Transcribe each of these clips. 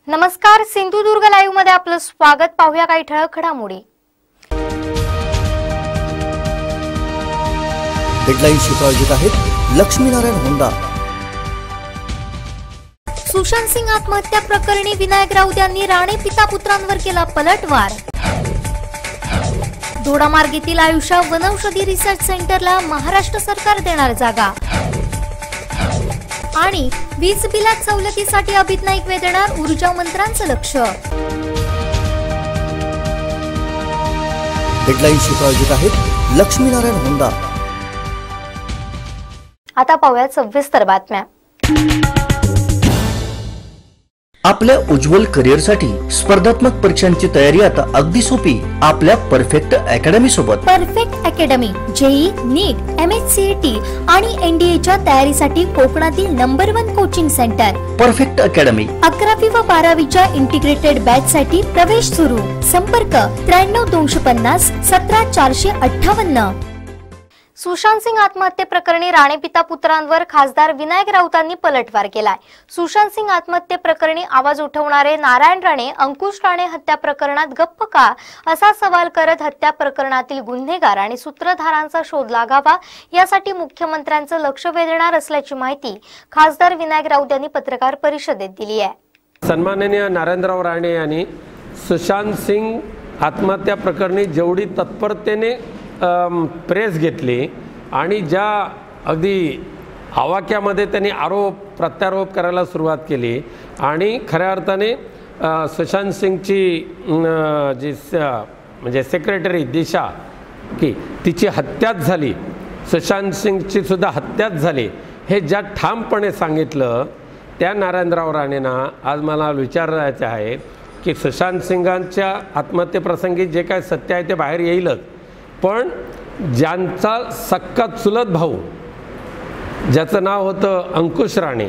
नमस्कार, सिंधुदुर्ग लाईव्ह मध्ये आपलं स्वागत। पाहूया काही ठळक घडामोडी। हेडलाईन्सची प्रायोजक आहेत लक्ष्मीनारायण होंडा। सुशांत सिंग आत्महत्या प्रकरणी विनायक राऊत यांनी राणे पिता पुत्रांवर केला पलटवार। दोडामार्गेतील आयुष्य वनौषधी रिसर्च सेंटरला महाराष्ट्र सरकार देणार जागा। आणि वीज बिलात सवलतीसाठी अभित नाईक देणार ऊर्जा मंत्र्यांचं लक्ष। हेडलाईन्सची प्रायोजक आहेत लक्ष्मीनारायण होंडा। आता पाहूया सविस्तर बातम्या। आपल्या उज्ज्वल करिअरसाठी स्पर्धात्मक परीक्षांची तयारी आता अगदी सोपी आपल्या परफेक्ट अकॅडमी सोबत। Perfect academy JEE, NEET, MHCET आणि NDA च्या तयारीसाठी कोकणातील number 1 coaching centre perfect academy. 11वी व 12वीच्या इंटिग्रेटेड बॅच साठी प्रवेश सुरू। संपर्क 93 250 17 458। सुशांत सिंग आत्महत्येप्रकरणी राणे पिता पुत्रांवर खासदार विनायक राऊतांनी पलटवार केलाय। सुशांत सिंग आत्महत्येप्रकरणी आवाज उठवणारे नारायण राणे अंकुश राणे हत्या प्रकरणात गप्प का असा सवाल करत हत्या प्रकरणातील गुन्हेगार आणि सूत्रधारांचा शोध लागावा यासाठी मुख्यमंत्र्यांचं लक्ष वेधणार असल्याची माहिती खासदार विनायक राऊत यांनी पत्रकार परिषदेत दिली आहे। सन्माननीय नारायणराव राणे यांनी सुशांत सिंग आत्महत्या प्रकरणी जेवढी तत्परतेने प्रेस घेतली आणि ज्या अगदी आवाक्यामध्ये त्यांनी आरोप प्रत्यारोप करायला सुरुवात केली आणि खऱ्या अर्थाने सुशांत सिंगची जी म्हणजे सेक्रेटरी दिशा की तिची हत्याच झाली, सुशांत सिंगची सुद्धा हत्याच झाली हे ज्या ठामपणे सांगितलं त्या नारायणराव राणेंना आज मला विचारायचं आहे की सुशांत सिंगांच्या आत्महत्येप्रसंगी जे काय सत्य आहे ते बाहेर येईलच, पण ज्यांचा सक्का चुलत भाऊ ज्याचं नाव होतं अंकुश राणे,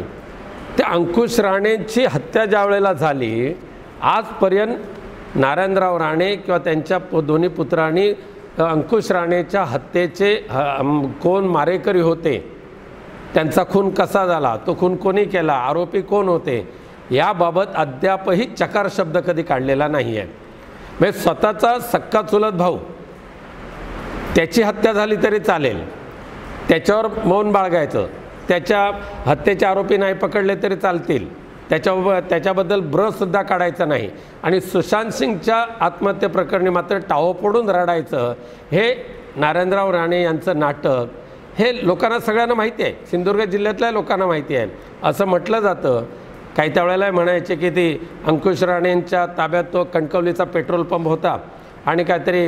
त्या अंकुश राणेंची हत्या ज्या वेळेला झाली आजपर्यंत नारायणराव राणे किंवा त्यांच्या दोन्ही पुत्रांनी अंकुश राणेच्या हत्येचे कोण मारेकरी होते, त्यांचा खून कसा झाला, तो खून कोणी केला, आरोपी कोण होते याबाबत अद्यापही चकार शब्द कधी काढलेला नाही आहे। म्हणजे स्वतःचा सक्का चुलत भाऊ त्याची हत्या झाली तरी चालेल, त्याच्यावर मौन बाळगायचं, त्याच्या हत्येचे आरोपी नाही पकडले तरी चालतील, त्याच्याबद्दल ब्रसुद्धा काढायचं नाही आणि सुशांत सिंगच्या आत्महत्येप्रकरणी मात्र टाहो पडून रडायचं हे नारायणराव राणे यांचं नाटक हे लोकांना सगळ्यांना माहिती आहे, सिंधुदुर्ग जिल्ह्यातल्या लोकांना माहिती आहे। असं म्हटलं जातं काही त्यावेळेला म्हणायचे की ती अंकुश राणेंच्या ताब्यात तो कणकवलीचा पेट्रोल पंप होता आणि काहीतरी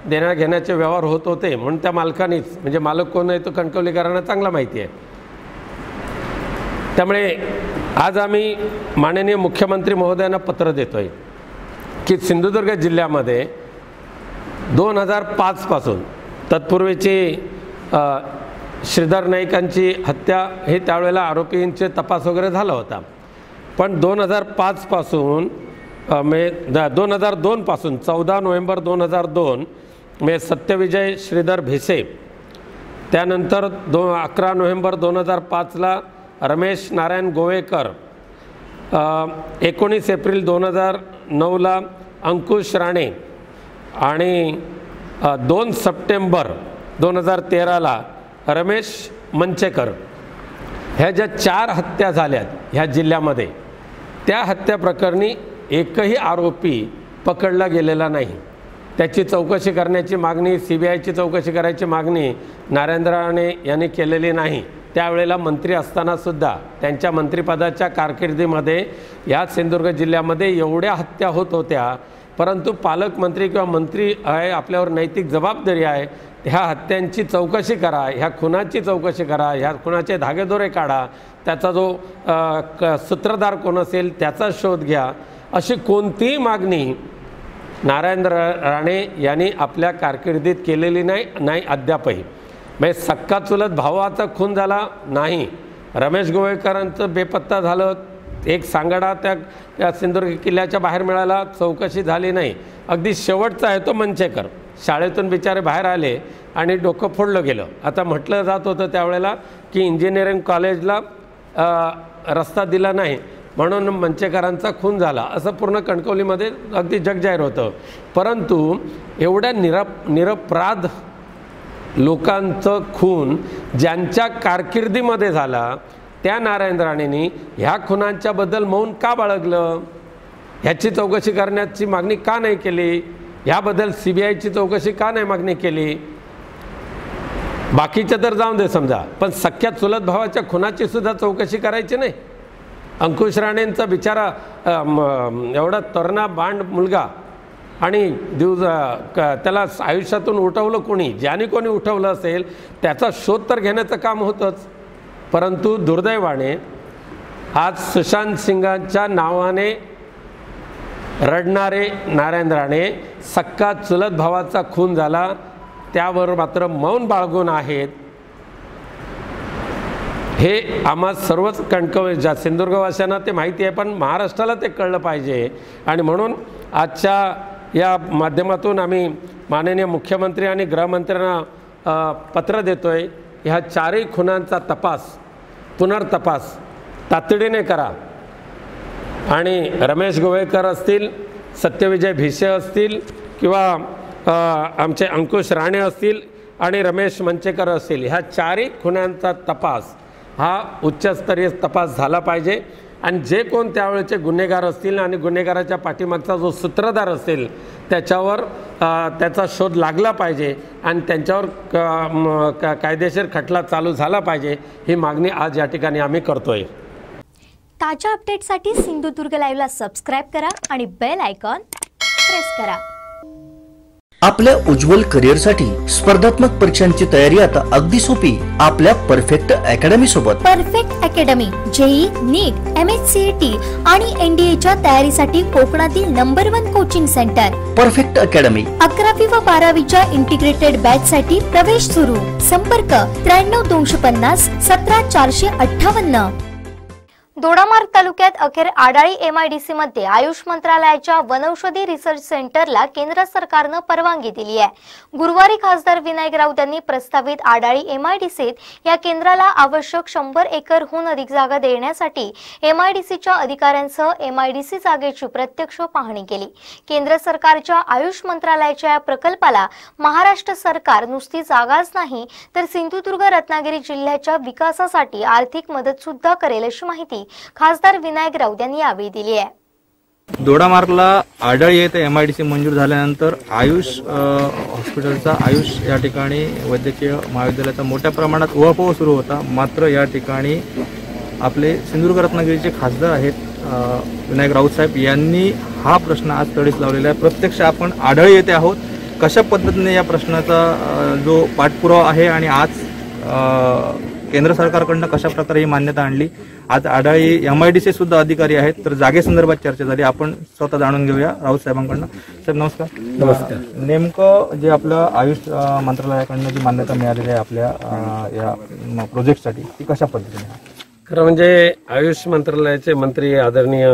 देण्या घेण्याचे व्यवहार होत होते म्हणून त्या मालकानीच, म्हणजे मालक कोण आहे तो कणकवलीकरांना चांगला माहिती आहे। त्यामुळे आज आम्ही माननीय मुख्यमंत्री महोदयांना पत्र देतोय की सिंधुदुर्ग जिल्ह्यामध्ये 2005 पासून तत्पूर्वीची श्रीधर नाईकांची हत्या हे त्यावेळेला आरोपींचे तपास वगैरे झाला होता, पण 2005 पासून 2002 पासून 14 नोव्हेंबर 2002 मे सत्यविजय श्रीधर भिसे, त्यानंतर 11 नोव्हेंबर 2005ला रमेश नारायण गोवेकर, 19 एप्रिल 2009ला अंकुश राणे आणि 2 सप्टेंबर 2013ला रमेश मंचेकर, ह्या ज्या 4 हत्या झाल्यात ह्या जिल्ह्यामध्ये त्या हत्या प्रकरणी एकही आरोपी पकडला गेलेला नाही। त्याची चौकशी करण्याची मागणी, CBIची चौकशी करायची मागणी नारायणराव राणे यांनी केलेली नाही। त्यावेळेला मंत्री असतानासुद्धा त्यांच्या मंत्रिपदाच्या कारकिर्दीमध्ये या सिंधुदुर्ग जिल्ह्यामध्ये एवढ्या हत्या होत होत्या, परंतु पालकमंत्री किंवा मंत्री आहे आपल्यावर नैतिक जबाबदारी आहे, ह्या हत्यांची चौकशी करा, ह्या खुनाची चौकशी करा, ह्या खुनाचे धागेदोरे काढा, त्याचा जो सूत्रधार कोण असेल त्याचा शोध घ्या, अशी कोणतीही मागणी नारायण राणे यांनी आपल्या कारकिर्दीत केलेली नाही अद्यापही। म्हणजे सक्का चुलत भावाचा खून झाला नाही, रमेश गोवेकरांचं बेपत्ता झालं, एक सांगाडा त्या सिंधुदुर्ग किल्ल्याच्या बाहेर मिळाला, चौकशी झाली नाही। अगदी शेवटचा आहे तो मंचेकर, शाळेतून बिचारे बाहेर आले आणि डोकं फोडलं गेलं। आता म्हटलं जात होतं त्यावेळेला की इंजिनिअरिंग कॉलेजला रस्ता दिला नाही, म्हणून मंचेकरांचा खून झाला असं पूर्ण कणकवलीमध्ये अगदी जगजाहीर होतं. परंतु एवढ्या निरपराध लोकांचं खून ज्यांच्या कारकिर्दीमध्ये झाला त्या नारायण राणेंनी ह्या खुनांच्याबद्दल मौन का बाळगलं, ह्याची चौकशी करण्याची मागणी का नाही केली, ह्याबद्दल CBIची चौकशी का नाही मागणी केली. बाकीचं तर जाऊन दे समजा, पण सख्या चुलत भावाच्या खुनाची सुद्धा चौकशी करायची नाही. अंकुश राणेंचा बिचारा एवढा तरुणा बांड मुलगा आणि त्याला आयुष्यातून उठवलं कोणी, ज्याने कोणी उठवलं असेल त्याचा शोध तर घेण्याचं काम होतंच. परंतु दुर्दैवाने आज सुशांत सिंगांच्या नावाने रडणारे नारायण राणे, सक्का चुलत भावाचा खून झाला त्यावर मात्र मौन बाळगून आहेत. हे आम्हा सर्वच कणकवलीच्या सिंधुदुर्गवासियांना ते माहिती आहे, पण महाराष्ट्राला ते कळलं पाहिजे. आणि म्हणून आजच्या या माध्यमातून आम्ही माननीय मुख्यमंत्री आणि गृहमंत्र्यांना पत्र देतोय, ह्या चारही खुनांचा पुनर्तपास तातडीने करा. आणि रमेश गोवेकर असतील, सत्यविजय भिसे असतील किंवा आमचे अंकुश राणे असतील आणि रमेश मंचेकर असतील, ह्या चारही खुनांचा तपास हा उच्चस्तरीय तपास झाला पाहिजे. आणि जे कोण त्यावेळेचे गुन्हेगार असतील आणि गुन्हेगाराच्या पाठीमागचा जो सूत्रधार असेल त्याच्यावर त्याचा शोध लागला पाहिजे आणि त्यांच्यावर कायदेशीर खटला चालू झाला पाहिजे, ही मागणी आज या ठिकाणी आम्ही करतोय. ताज्या अपडेटसाठी सिंधुदुर्ग लाईव्हला सबस्क्राईब करा आणि बेल आयकॉन प्रेस करा. आपल्या उज्ज्वल करिअरसाठी स्पर्धात्मक परीक्षांची तयारी आता अगदी सोपी आपल्या परफेक्ट अकॅडमी सोबत. Perfect academy JEE, NEET, MHCET आणि NDAच्या तयारीसाठी कोकणातील number 1 coaching centre. Perfect academy 11वी व 12वीच्या इंटिग्रेटेड बॅच साठी प्रवेश सुरू. संपर्क 93 250 17 458. दोडामार्ग तालुक्यात अखेर आडाळी MIDC मध्ये आयुष मंत्रालयाच्या वनौषधी रिसर्च सेंटरला केंद्र सरकारनं परवानगी दिली आहे. गुरुवारी खासदार विनायक राऊत यांनी प्रस्तावित आडाळी MIDCत या केंद्राला आवश्यक 100 एकरहून अधिक जागा देण्यासाठी MIDCच्या अधिकाऱ्यांसह MIDC जागेची प्रत्यक्ष पाहणी केली. केंद्र सरकारच्या आयुष मंत्रालयाच्या या प्रकल्पाला महाराष्ट्र सरकार नुसती जागाच नाही तर सिंधुदुर्ग रत्नागिरी जिल्ह्याच्या विकासासाठी आर्थिक मदत सुद्धा करेल अशी माहिती खासदार विनायक राऊत यांनी यावेळी दिली आहे. दोडामार्गला आडाळी येथे MIDC मंजूर झाल्यानंतर आयुष हॉस्पिटलचा आयुष या ठिकाणी वैद्यकीय महाविद्यालयाचा मोठ्या प्रमाणात उहापोह सुरू होता. मात्र या ठिकाणी आपले सिंधुदुर्ग रत्नागिरीचे खासदार आहेत विनायक राऊत साहेब यांनी हा प्रश्न आज तडीस लावलेला आहे. प्रत्यक्ष आपण आडाळी येथे आहोत. कशा पद्धतीने या प्रश्नाचा जो पाठपुरावा आहे आणि आज केंद्र सरकारकडून कशा प्रकारे ही मान्यता आणली, आज आडाळी MIDC सुद्धा अधिकारी आहेत, तर जागेसंदर्भात चर्चा झाली. आपण स्वतः जाणून घेऊया राऊत साहेबांकडून. साहेब नमस्कार. नमस्कार. नेमकं जे आपलं आयुष मंत्रालयाकडून जी मान्यता मिळालेली आहे आपल्या या प्रोजेक्टसाठी, ती कशा पद्धतीने? खरं म्हणजे आयुष मंत्रालयाचे मंत्री आदरणीय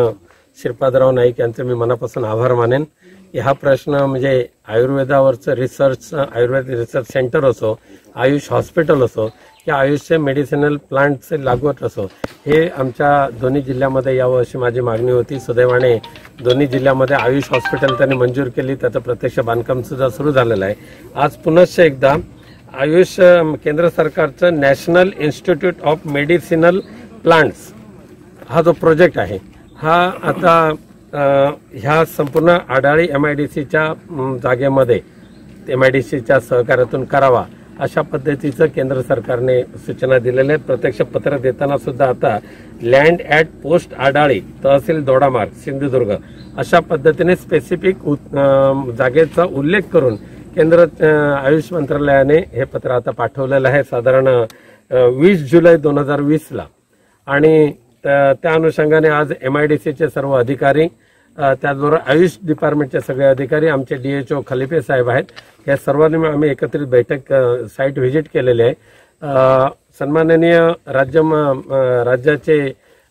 श्रीपादराव नाईक यांचे मी मनापासून आभार मानेन. हा प्रश्न म्हणजे आयुर्वेदावरचं रिसर्च, आयुर्वेद रिसर्च सेंटर असो, आयुष हॉस्पिटल असो या आयुषचे मेडिसिनल प्लांटचे लागवड असो, हे आमच्या दोन्ही जिल्ह्यामध्ये यावं अशी माझी मागणी होती. सुदैवाने दोन्ही जिल्ह्यामध्ये आयुष हॉस्पिटल त्यांनी मंजूर केली, त्याचं प्रत्यक्ष बांधकाम सुद्धा सुरू झालेलं आहे. आज पुनश्च एकदा आयुष केंद्र सरकारचं national institute of medicinal plants हा जो प्रोजेक्ट आहे हा आता ह्या संपूर्ण आडाळी MIDCच्या जागेमध्ये MIDCच्या सहकार्यातून करावा अशा पद्धतीचं केंद्र सरकारने सूचना दिलेल्या आहेत. प्रत्यक्ष पत्र देताना सुद्धा आता लँड ॲट पोस्ट आडाळी, तहसील दोडामार्ग, सिंधुदुर्ग अशा पद्धतीने स्पेसिफिक जागेचा उल्लेख करून केंद्र आयुष मंत्रालयाने हे पत्र आता पाठवलेलं आहे साधारण 20 जुलै 2020ला. आणि त्या अनुषंगाने आज MIDCचे सर्व अधिकारी, त्याचबरोबर आयुष डिपार्टमेंटचे सगळे अधिकारी, आमचे DHO खलिफे साहेब आहेत, या सर्वांनी आम्ही एकत्रित बैठक साईट व्हिजिट केलेली आहे. सन्माननीय राज्याचे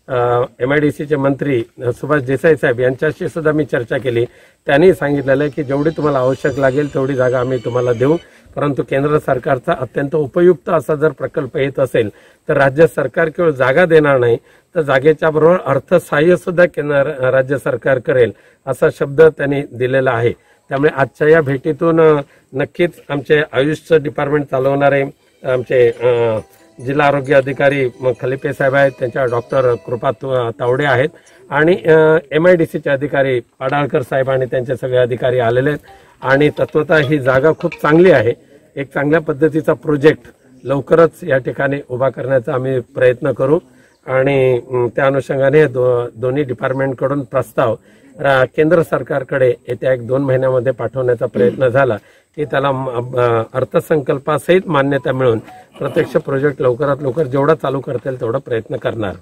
MIDCचे मंत्री सुभाष देसाई साहेब यांच्याशी सुद्धा मी चर्चा केली. त्यांनी सांगितलेलं आहे की जेवढी तुम्हाला आवश्यक लागेल तेवढी जागा आम्ही तुम्हाला देऊ, परंतु केंद्र सरकारचा अत्यंत उपयुक्त असा जर प्रकल्प येत असेल तर राज्य सरकार केवळ जागा देणार नाही तर जागेच्या बरोबर अर्थसहाय्य सुद्धा केंद्र राज्य सरकार करेल असा शब्द त्यांनी दिलेला आहे. त्यामुळे आजच्या या भेटीतून नक्कीच आमचे आयुष डिपार्टमेंट चालवणारे आमचे जिल्हा आरोग्य अधिकारी खलिपे साहेब आहेत, त्यांच्या डॉक्टर कृपा तावडे आहेत आणि MIDCचे अधिकारी पाडाळकर साहेब आणि त्यांचे सगळे अधिकारी आलेले आहेत. आणि तत्वतः ही जागा खूप चांगली आहे. एक चांगल्या पद्धतीचा प्रोजेक्ट लवकरच या ठिकाणी उभा करण्याचा आम्ही प्रयत्न करू आणि त्या अनुषंगाने दोन्ही डिपार्टमेंटकडून प्रस्ताव केंद्र सरकारकडे येत्या 1-2 महिन्यामध्ये पाठवण्याचा प्रयत्न झाला की त्याला अर्थसंकल्पासहित मान्यता मिळून प्रत्यक्ष प्रोजेक्ट लवकरात लवकर जेवढा चालू करता येईल तेवढा प्रयत्न करणार.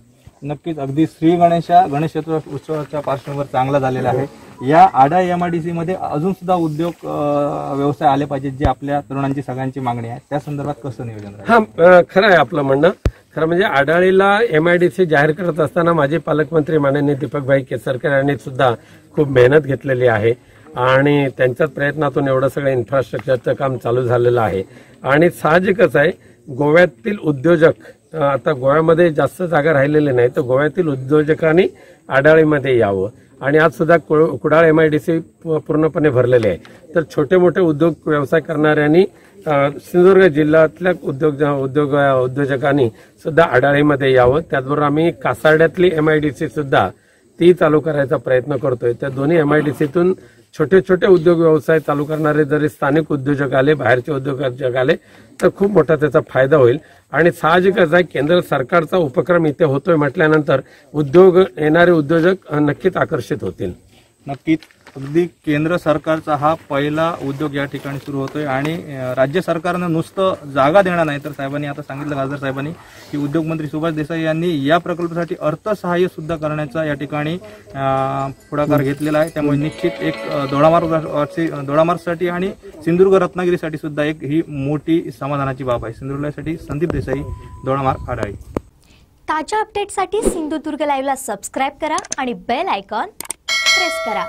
नक्कीच अगदी श्री गणेश उत्सवाच्या पार्श्वभूमीवर चांगला झालेला आहे. या आडाळ MIDC मध्ये अजून सुद्धा उद्योग व्यवसाय आले पाहिजेत जे आपल्या तरुणांची सगळ्यांची मागणी आहे, त्या संदर्भात कसं नियोजन राहील? खरं आहे आपलं म्हणणं. खरं म्हणजे आडाळीला MIDC जाहीर करत असताना माजी पालकमंत्री माननीय दीपकभाई केसरकर यांनी सुद्धा खूप मेहनत घेतलेली आहे आणि त्यांच्याच प्रयत्नातून एवढं सगळं इन्फ्रास्ट्रक्चरचं काम चालू झालेलं आहे. आणि साहजिकच आहे गोव्यातील उद्योजक आता गोव्यामध्ये जास्त जागा राहिलेली नाही तर गोव्यातील उद्योजकांनी आडाळीमध्ये यावं आणि आज सुद्धा कुडाळ MIDC पूर्णपणे भरलेले आहे. तर छोटे मोठे उद्योग व्यवसाय करणाऱ्यांनी सिंधुदुर्ग जिल्ह्यातल्या उद्योजकांनी सुद्धा आडाळीमध्ये यावं. त्याचबरोबर आम्ही कासारड्यातली MIDC सुद्धा ती चालू करायचा प्रयत्न करतोय. त्या दोन्ही MIDCतून छोटे छोटे उद्योग व्यवसाय चालू करणारे जरी स्थानिक उद्योजक आले, बाहेरचे उद्योजक आले तर खूप मोठा त्याचा फायदा होईल. आणि साहजिकच आहे केंद्र सरकारचा उपक्रम इथे होतोय म्हटल्यानंतर येणारे उद्योजक नक्कीच आकर्षित होतील. नक्कीच अगदी केंद्र सरकारचा हा पहिला उद्योग या ठिकाणी सुरू होतोय आणि राज्य सरकारनं नुसतं जागा देणार नाही तर साहेबांनी आता सांगितलं खासदार साहेबांनी की उद्योगमंत्री सुभाष देसाई यांनी या प्रकल्पासाठी अर्थसहाय्य सुद्धा करण्याचा या ठिकाणी पुढाकार घेतलेला आहे. त्यामुळे निश्चित एक दोडामार्गसाठी आणि सिंधुदुर्ग रत्नागिरीसाठी सुद्धा एक ही मोठी समाधानाची बाब आहे. सिंधुदुर्गसाठी संदीप देसाई, दोडामार्ग, आडाळी. ताज्या अपडेटसाठी सिंधुदुर्ग लाईव्हला सबस्क्राईब करा आणि बेल आयकॉन प्रेस करा.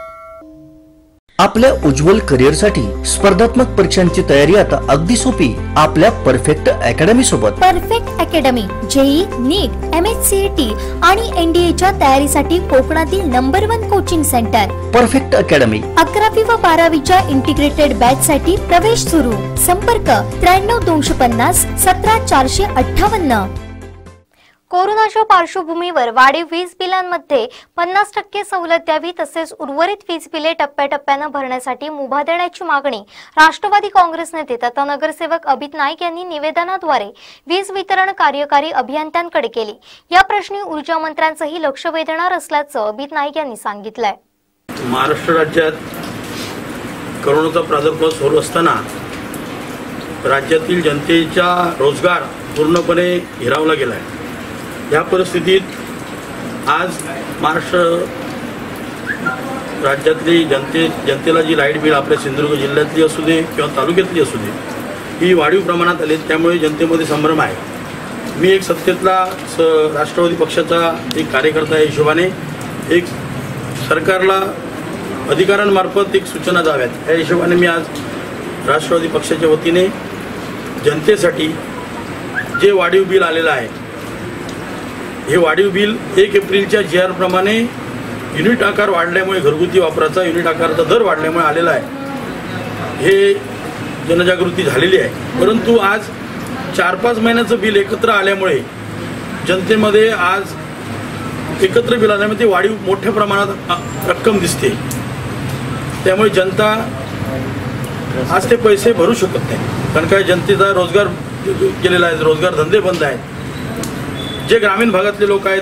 आपल्या उज्ज्वल करिअरसाठी स्पर्धात्मक परीक्षांची तयारी आता अगदी सोपी आपल्या परफेक्ट अकॅडमी सोबत. Perfect academy JEE, NEET, MHCET आणि NDAच्या तयारीसाठी कोकणातील number 1 coaching centre. Perfect academy 11वी व 12वीच्या इंटिग्रेटेड बॅच साठी प्रवेश सुरू. संपर्क 93 250 17 458. कोरोनाच्या पार्श्वभूमीवर वाढीव वीज बिलांमध्ये 50% सवलत द्यावी तसेच उर्वरित वीज बिले टप्प्याटप्प्याने भरण्यासाठी मुभा देण्याची मागणी राष्ट्रवादी काँग्रेस नेते तथा नगरसेवक अभित नाईक यांनी निवेदनाद्वारे वीज वितरण कार्यकारी अभियंत्यांकडे केली. या प्रश्नी ऊर्जा मंत्र्यांचंही लक्ष वेधणार असल्याचं अभित नाईक यांनी सांगितलंय. महाराष्ट्र राज्यात कोरोनाचा प्रादुर्भाव सुरू असताना राज्यातील जनतेचा रोजगार पूर्णपणे हिरावला गेलाय. या परिस्थितीत आज महाराष्ट्र राज्यातली जनतेला जी लाईट बिल आपल्या सिंधुदुर्ग जिल्ह्यातली असू दे किंवा तालुक्यातली असू दे ही वाढीव प्रमाणात आली. त्यामुळे जनतेमध्ये संभ्रम आहे. मी एक सत्तेतला राष्ट्रवादी पक्षाचा एक कार्यकर्ता या हिशोबाने एक सरकारला अधिकाऱ्यांमार्फत एक सूचना द्याव्यात या हिशोबाने मी आज राष्ट्रवादी पक्षाच्या वतीने जनतेसाठी जे वाढीव बिल आलेलं आहे हे वाढीव बिल 1 एप्रिलच्या GR प्रमाणे युनिट आकार वाढल्यामुळे घरगुती वापराचा युनिट आकाराचा दर वाढल्यामुळे आलेला आहे. हे जनजागृती झालेली आहे. परंतु आज 4-5 महिन्याचं बिल एकत्र आल्यामुळे जनतेमध्ये आज एकत्र बिल आल्यामुळे ते वाढीव मोठ्या प्रमाणात रक्कम दिसते. त्यामुळे जनता आज ते पैसे भरू शकत नाही. कारण काय जनतेचा रोजगार गेलेला आहे, रोजगार धंदे बंद आहेत. जे ग्रामीण भागातले लोक आहेत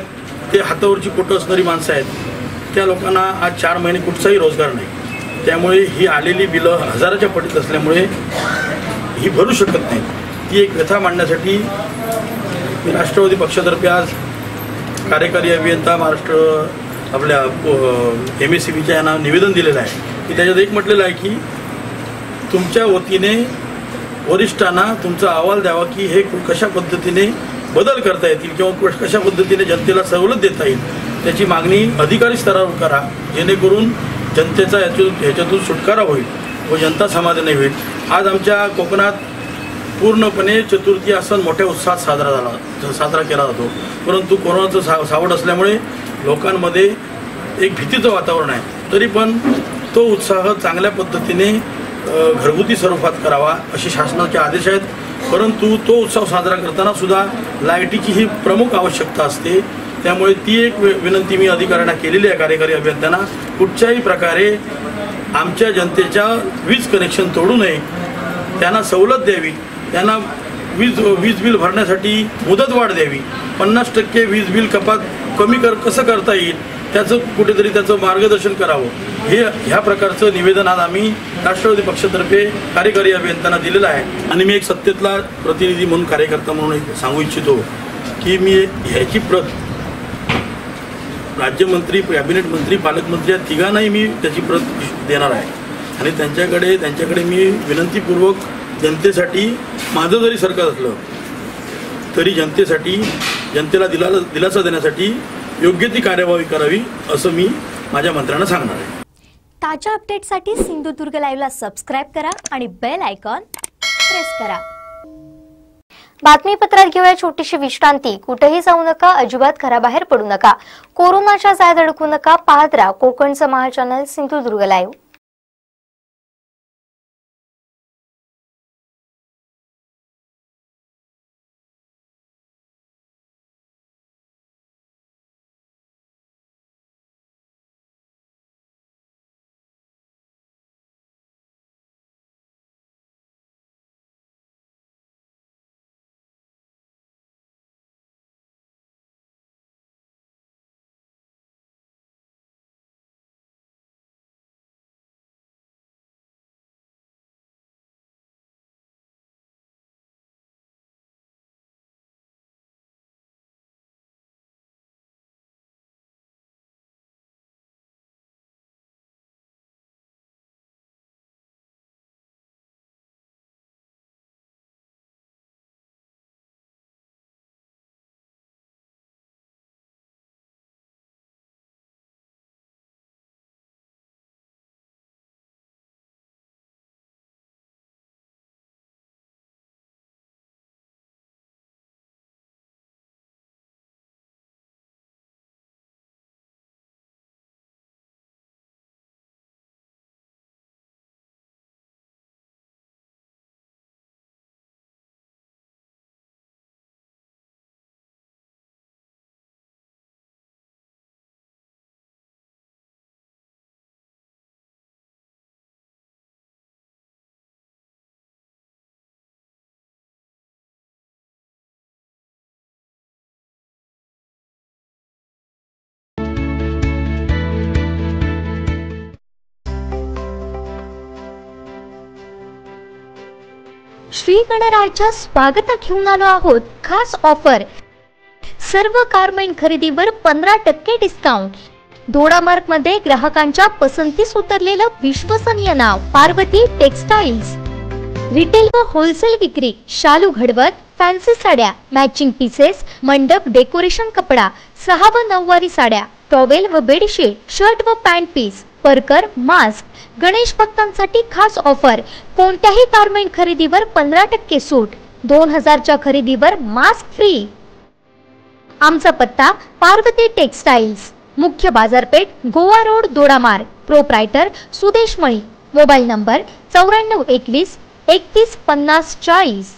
ते हातावरची पोटं असणारी माणसं आहेत त्या लोकांना आज 4 महिने कुठचाही रोजगार नाही. त्यामुळे ही आलेली बिलं हजाराच्या पटीत असल्यामुळे ही भरू शकत नाही. ती एक व्यथा मांडण्यासाठी मी राष्ट्रवादी पक्षातर्फे आज कार्यकारी अभियंता महाराष्ट्र आपल्या MSCBच्या यांना निवेदन दिलेलं आहे की त्याच्यात एक म्हटलेलं आहे की तुमच्या वतीने वरिष्ठांना तुमचा अहवाल द्यावा की हे कशा पद्धतीने बदल करता येतील किंवा कशा पद्धतीने जनतेला सवलत देता येईल त्याची मागणी अधिकारी स्तरावर करा, जेणेकरून जनतेचा ह्याच्यातून सुटकारा होईल व जनता समाधानी होईल. आज आमच्या कोकणात पूर्णपणे चतुर्थी हा सण मोठ्या उत्साहात साजरा केला जातो, परंतु कोरोनाचं सावट असल्यामुळे लोकांमध्ये एक भीतीचं वातावरण आहे. तरी पण तो उत्साह चांगल्या पद्धतीने घरगुती स्वरूपात करावा असे शासनाचे आदेश आहेत. परंतु तो उत्सव साजरा करताना सुद्धा लाईटीची ही प्रमुख आवश्यकता असते. त्यामुळे ती एक विनंती मी अधिकाऱ्यांना केलेली आहे, कार्यकारी अभियंत्यांना, कुठच्याही प्रकारे आमच्या जनतेच्या वीज कनेक्शन तोडू नये, त्यांना सवलत द्यावी, त्यांना वीज बिल भरण्यासाठी मुदतवाढ द्यावी, 50% वीज बिल कपात कमी कसं करता येईल त्याचं कुठेतरी त्याचं मार्गदर्शन करावं. ह्या प्रकारचं निवेदन आज आम्ही राष्ट्रवादी पक्षातर्फे कार्यकारी अभियंत्यांना दिलेलं आहे. आणि मी एक सत्तेतला प्रतिनिधी म्हणून, कार्यकर्ता म्हणून एक सांगू इच्छितो की मी ह्याची प्रत राज्यमंत्री, कॅबिनेट मंत्री, पालकमंत्री या तिघांनाही मी त्याची प्रत देणार आहे. आणि त्यांच्याकडे मी विनंतीपूर्वक जनतेसाठी, माझं जरी सरकार असलं तरी जनतेला दिलासा देण्यासाठी योग्य ती कार्यवाही करावी असं मी माझ्या मंत्र्यांना सांगणार आहे. ताज्या अपडेटसाठी सिंधुदुर्ग लाईव्हला सबस्क्राईब करा आणि बेल आयकॉन प्रेस करा. बातमीपत्रात घेऊया छोटीशी विश्रांती. कुठेही जाऊ नका, अजिबात घराबाहेर पडू नका, कोरोनाच्या जाळ्यात अडकू नका. पाहत राहा कोकणचं महाचॅनल सिंधुदुर्ग लाईव्ह. श्री गणरायाच्या स्वागतात घेऊन आलो आहोत खास ऑफर. सर्व गारमेंट खरेदीवर 15% डिस्काउंट. दोडामार्ग मध्ये ग्राहकांच्या पसंतीस उतरलेलं विश्वसनीय नाव पार्वती टेक्सटाइल्स. रिटेल व होलसेल विक्री, शालू घडवत, फॅन्सी साड्या, मॅचिंग पीसेस, मंडप डेकोरेशन कपडा, 6 व 9वारी साड्या, टॉवेल व बेडशीट, शर्ट व पॅन्ट पीस, परकर, मास्क. गणेश भक्तांसाठी खास ऑफर. कोणत्याही गारमेंट खरेदीवर 15% सूट. 2000च्या खरेदीवर मास्क फ्री. आमचा पत्ता पार्वती टेक्सटाइल्स, मुख्य बाजारपेठ, गोवा रोड, दोडामार्ग. प्रोप्रायटर सुदेश मळी. Mobile number 9421 31 50 40.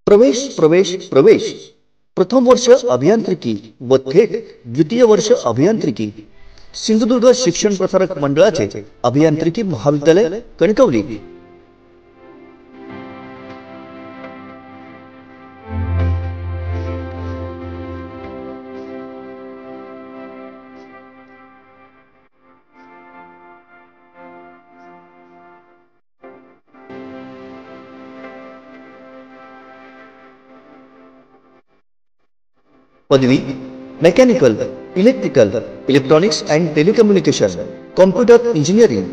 प्रवेश प्रवेश प्रवेश प्रथम वर्ष अभियांत्रिकी व थेट द्वितीय वर्ष अभियांत्रिकी सिंधुदुर्ग शिक्षण प्रसारक मंडळाचे अभियांत्रिकी महाविद्यालय कणकवली. पदवी mechanical, electrical, electronics and telecommunication, computer engineering.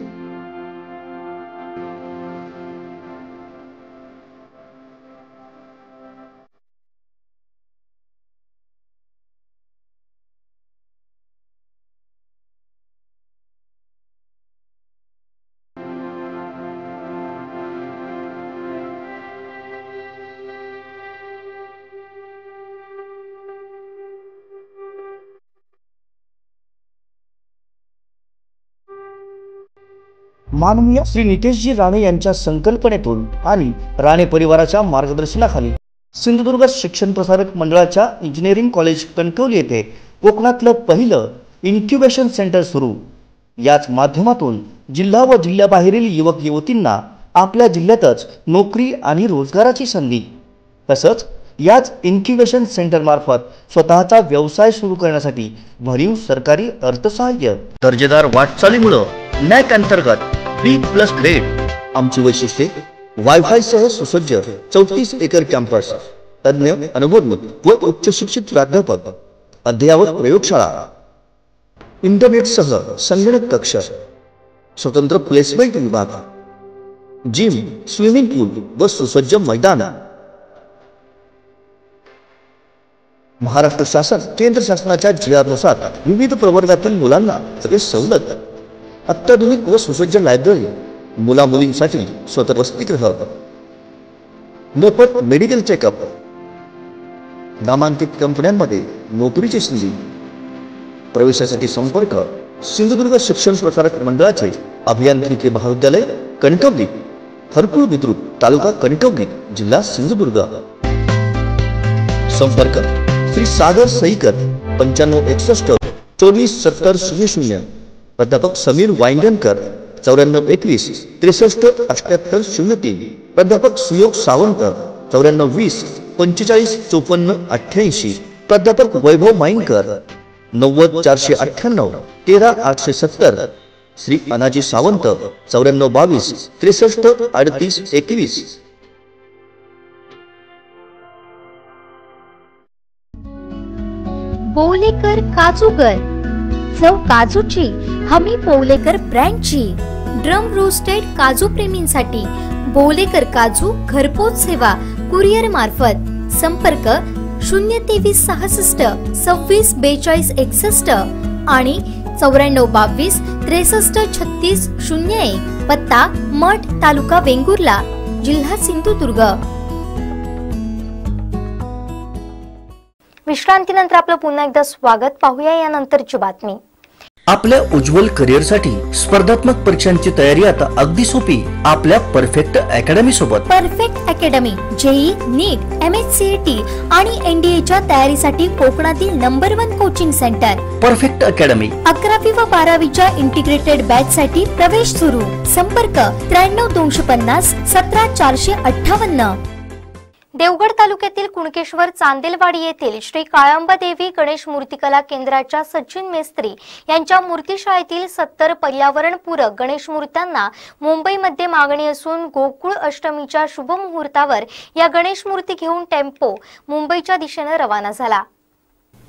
माननीय श्री नितेशजी राणे यांच्या संकल्पनेतून आणि राणे परिवाराच्या मार्गदर्शनाखाली सिंधुदुर्ग शिक्षण प्रसारक मंडळाच्या इंजिनिअरिंग कॉलेज कणकवली येथे कोकणातलं पहिलं इन्क्युबेशन सेंटर सुरू. याच माध्यमातून जिल्हा व जिल्ह्याबाहेरील युवक युवतींना आपल्या जिल्ह्यातच नोकरी आणि रोजगाराची संधी, तसंच याच इन्क्युबेशन सेंटर मार्फत स्वतःचा व्यवसाय सुरू करण्यासाठी भरीव सरकारी अर्थसहाय्य. दर्जेदार वाटचालीमुळे नॅक अंतर्गत B+ ग्रेड. आमची वैशिष्ट्ये: वायफाय सह सुसज्ज 34 एकर कॅम्पस, तज्ञ अनुभवी व उच्च शिक्षित प्राध्यापक, अद्ययावत प्रयोगशाळा, इंटरनेट सह संगणक कक्ष, स्वतंत्र प्लेसमेंट विभाग, जिम, स्विमिंग पूल व सुसज्ज मैदान. महाराष्ट्र शासन केंद्र शासनाच्या GR नुसार विविध प्रवर्गातील मुलांना सगळे सवलत, अत्याधुनिक व सुसज्ज लायब्ररी, मुला मुलींसाठी स्वतंत्र वसतिगृह, मोफत मेडिकल चेकअप, नामांकित कंपन्यांमध्ये नोकरीची संधी. प्रवेशासाठी संपर्क सिंधुदुर्ग शिक्षण प्रसारक मंडळाचे अभियांत्रिकी महाविद्यालय कणकवली, हरकुळ बुद्रुक, तालुका कणकवली, जिल्हा सिंधुदुर्ग. संपर्क श्री सागर सईकर 9561 247000. प्राध्यापक समीर वांगणकर 9421 637803. प्राध्यापक सुयोग सावंत 9420 4554 88. प्राध्यापक वैभव माईंकर 90498 13870. श्री अनाजी सावंत 9422 63 38 21. पोवलेकर काजूगर, चव काजूची हमी पोवलेकर ब्रँडची. ड्रम रोस्टेड काजू प्रेमींसाठी पोवलेकर काजू घरपोच सेवा कुरिअर मार्फत. संपर्क 023 66 26 42 61 आणि 9422 63 36 01. पत्ता मठ, तालुका वेंगुर्ला, जिल्हा सिंधुदुर्ग. विश्रांतीनंतर आपलं पुन्हा एकदा स्वागत. पाहूया यानंतरची बातमी. आपल्या उज्ज्वल करिअरसाठी स्पर्धात्मक परीक्षांची तयारी आता अगदी सोपी आपल्या परफेक्ट अकॅडमी सोबत. Perfect academy JEE, NEET, MHCET आणि NDAच्या तयारीसाठी कोकणातील number 1 coaching centre. Perfect academy. 11वी व 12वीच्या इंटिग्रेटेड बॅच साठी प्रवेश सुरू. संपर्क 93 250 17 458. देवगड तालुक्यातील कुणकेश्वर चांदेलवाडी येथील श्री काळंबा देवी गणेश मूर्तिकला केंद्राच्या सचिन मेस्त्री यांच्या मूर्तिशाळेतील 70 पर्यावरणपूरक गणेश मूर्त्यांना मुंबईमध्ये मागणी असून गोकुळ अष्टमीच्या शुभ मुहूर्तावर या गणेश मूर्ती घेऊन टेम्पो मुंबईच्या दिशेने रवाना झाला.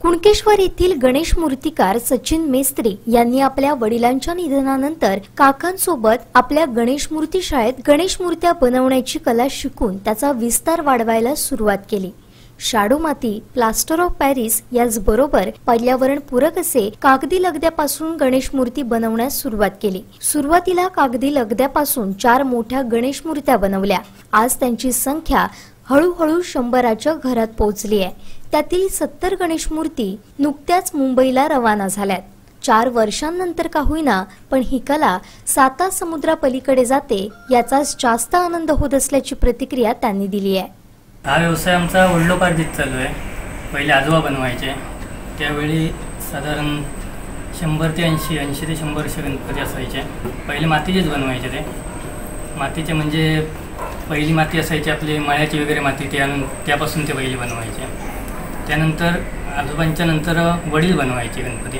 कुणकेश्वर येथील गणेश मूर्तिकार सचिन मेस्त्री यांनी आपल्या वडिलांच्या निधनानंतर काकांसोबत आपल्या गणेश मूर्ती शाळेत गणेश मूर्त्या बनवण्याची कला शिकून त्याचा विस्तार वाढवायला सुरुवात केली. शाडू माती, प्लास्टर ऑफ पॅरिस याचबरोबर पर्यावरणपूरक असे कागदी लगद्यापासून गणेश मूर्ती बनवण्यास सुरुवात केली. सुरुवातीला कागदी लगद्यापासून 4 मोठ्या गणेश मूर्त्या बनवल्या. आज त्यांची संख्या हळूहळू 100च्या घरात पोहोचली आहे. त्यातील 70 गणेश मूर्ती नुकत्याच मुंबईला रवाना झाल्यात. 4 वर्षांनंतर का होईना पण ही कला 7 समुद्रापलीकडे जाते याचाच जास्त आनंद होत असल्याची प्रतिक्रिया त्यांनी दिली आहे. हा व्यवसाय आमचा वडिलोपार्जित चालू आहे. पहिले आजोबा बनवायचे, त्यावेळी साधारण 100 ते 80 ते 100 गणपती असायचे. पहिले मातीचेच बनवायचे. ते मातीचे म्हणजे पहिली माती असायची आपली मळ्याची वगैरे माती, ते आणून त्यापासून ते पहिली बनवायचे. त्यानंतर आजोबांच्या नंतर वडील बनवायचे गणपती.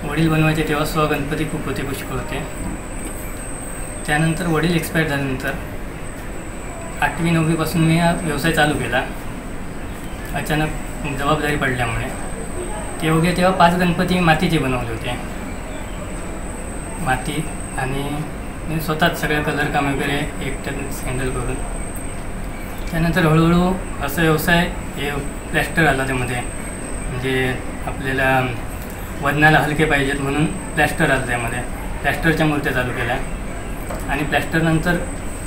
वडील बनवायचे तेव्हा सुद्धा गणपती खूप होते, पुष्कळ होते. त्यानंतर वडील एक्सपायर झाल्यानंतर 8वी 9वी पासून मी हा व्यवसाय चालू केला. अचानक जबाबदारी पडल्यामुळे तेव्हा 5 गणपती मातीचे बनवले होते. माती आणि मी स्वतःच सगळ्या कलर काम वगैरे एकट्यानेच हँडल करून. त्यानंतर हळूहळू असं व्यवसाय हे प्लॅस्टर आला त्यामध्ये. म्हणजे आपल्याला वजनाला हलके पाहिजेत म्हणून प्लॅस्टर आलं त्यामध्ये. प्लॅस्टरच्या मूर्त्या चालू केल्या आणि प्लॅस्टरनंतर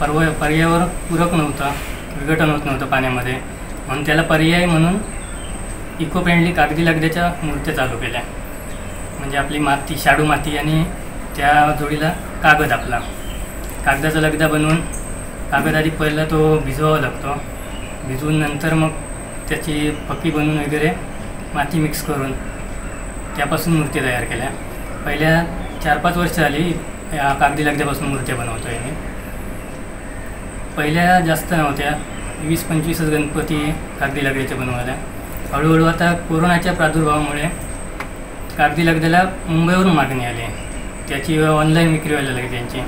पर्यायावर पूरक नव्हतं, विघटन होत नव्हतं पाण्यामध्ये, म्हणून त्याला पर्याय म्हणून इको फ्रेंडली कागदी लगद्याच्या मूर्त्या चालू केल्या. म्हणजे आपली माती, शाडू माती आणि त्या जोडीला कागद, आपला कागदाचा लगदा बनवून कागद आधी पहिला तो भिजवावा लागतो. भिजवून नंतर मग त्याची पक्की बनवून वगैरे माती मिक्स करून त्यापासून मूर्ती तयार केल्या. पहिल्या 4-5 वर्ष झाली या कागदी लगद्यापासून मूर्त्या बनवतो आहे मी. पहिल्या जास्त नव्हत्या, 20-25 गणपती कागदी लगद्याच्या बनवायला. हळूहळू आता कोरोनाच्या प्रादुर्भावामुळे कागदी लगद्याला मुंबईवरून मागणी आली. त्याची ऑनलाईन विक्री व्हायला लागली. त्यांची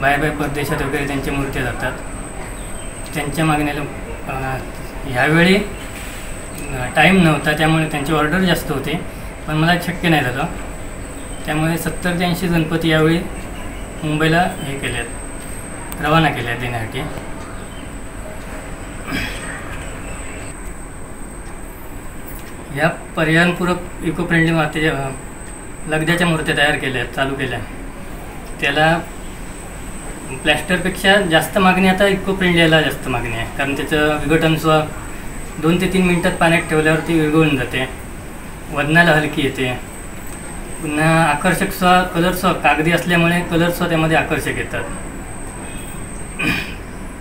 बाहेर परदेशात वगैरे त्यांच्या मूर्त्या जातात. त्यांच्या मागण्याला ह्यावेळी टाईम नव्हता, त्यामुळे त्यांची ऑर्डर जास्त होती, पण मला शक्य नाही झालं. त्यामुळे 70 ते 80 गणपती यावेळी मुंबईला हे केलेत, रवाना केल्या देण्यासाठी. ह्या पर्यावरणपूरक इको फ्रेंडली मातीच्या लगद्याच्या मूर्त्या तयार केल्या, चालू केल्या. त्याला प्लॅस्टरपेक्षा जास्त मागणी आता इको फ्रेंडलीला जास्त मागणी आहे, कारण त्याचं विघटन 2 ते 3 मिनटात पाण्यात ठेवल्यावरती विरघळून जाते, वजनाला हलकी येते. पुन्हा आकर्षक कलर कागदी असल्यामुळे कलर त्यामध्ये आकर्षक येतात.